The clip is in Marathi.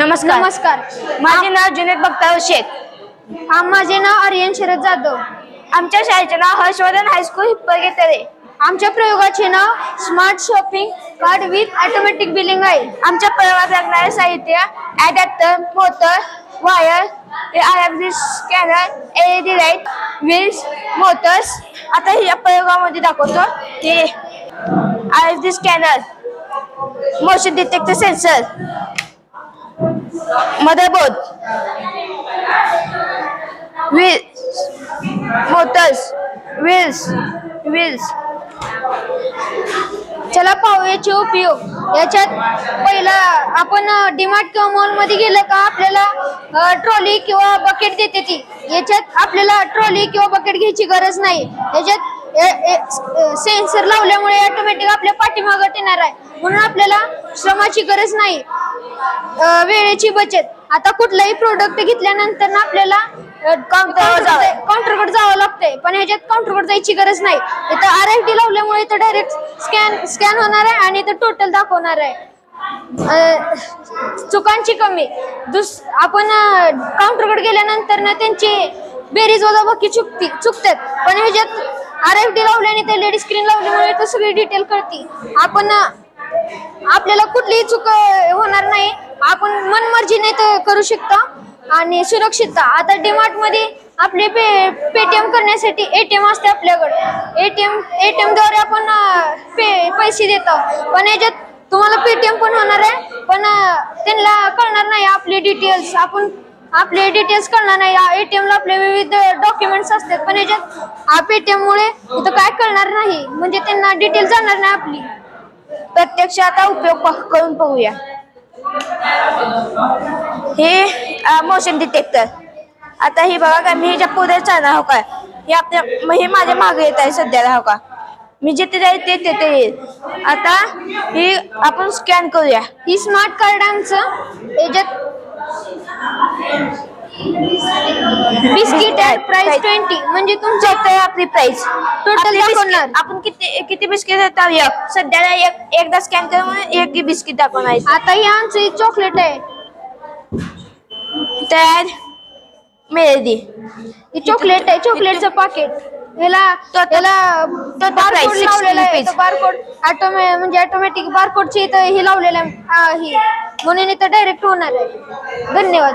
नमस्कार. माझे नाव जुनेद बख्तावर शेख. माझे नाव आर्यन शरद जाधव. आमच्या शाळेचे नाव हर्षवर्धन हायस्कूल हिप्परगेतरे. आमच्या प्रयोगाचे नाव smart shopping card with automatic billing आहे. आमच्या प्रयोगात लागणारे साहित्य adapter, motor, wire, RFD scanner, LED light, wheels, motors. आता या प्रयोगामध्ये दाखवतो. हे RFD scanner, motion detector sensor, motherboard, motors, wheels. चला पाहू याचे उपयोग. याच्यात पहिला आपण डीमार्ट किंवा मॉल मध्ये गेलं का आपल्याला ट्रॉली किंवा बकेट देते ती. याच्यात आपल्याला ट्रॉली किंवा बकेट घ्यायची गरज नाही. याच्यात सेन्सर लावल्यामुळे ऑटोमॅटिक आपल्या पाठीमागं येणार आहे, म्हणून आपल्याला श्रमाची गरज नाही. वेळेची बचत. आता कुठलाही प्रोडक्ट घेतल्यानंतर ना आपल्याला काउंटरकडे जावं लागतंय, पण ह्याच्यात काउंटरकडे जायची गरज नाही. इथं RFD लावल्यामुळे इथं डायरेक्ट स्कॅन होणार आहे आणि इथं टोटल दाखवणार आहे. चुकांची कमी. आपण काउंटरकडे गेल्यानंतर ना त्यांची बेरीज वजाबाकी चुकतात, पण ह्याच्यात RFD लावल्याने ते LED स्क्रीन लावल्यामुळे इथं सगळी डिटेल कळते. आपल्याला कुठलीही चूक होणार नाही. आपण मनमर्जीने ते करू शकता आणि सुरक्षितता. आता डीमार्ट मध्ये आपले पेटीएम करण्यासाठी ATM असते आपल्याकडे. ATM द्वारे आपण पैसे देतो, पण याच्यात तुम्हाला पेटीएम पण होणार आहे, पण त्यांना कळणार नाही आपले डिटेल्स. आपले डिटेल्स कळणार नाही. ATM ला आपले विविध डॉक्युमेंट्स असतात, पण याच्यात पेटीएम मुळे इथं काय कळणार नाही, म्हणजे त्यांना डिटेल जाणार नाही आपली. प्रत्यक्ष आता उपयोग करून पाहूया. हे मोशन डिटेक्टर. आता हे बघा का, मी ह्याच्या पुढे चालणार हो का, हे माझ्या मागे येत आहे सध्याला हो का. मी जिथे जाईल ते तिथे येईल. आता हे आपण स्कॅन करूया. ही स्मार्ट कार्डांचं याच्यात बिस्किट आहे, प्राइस 20, म्हणजे तुमच्या आपली प्राइस टोटल दाखवणार. आपण किती बिस्किट देतात. सध्याला एकदा स्कॅन करून एक बिस्किट दाखवणार. आता ही आमची चॉकलेट आहे तयार. मेहंदी ही चॉकलेट आहे, चॉकलेटचं पाकिट. याला बारकोड लावलेला आहे. बारकोड म्हणजे ऑटोमॅटिक बारकोडची इथं हे लावलेलं आहे, म्हणून इथं डायरेक्ट होणार आहे. धन्यवाद.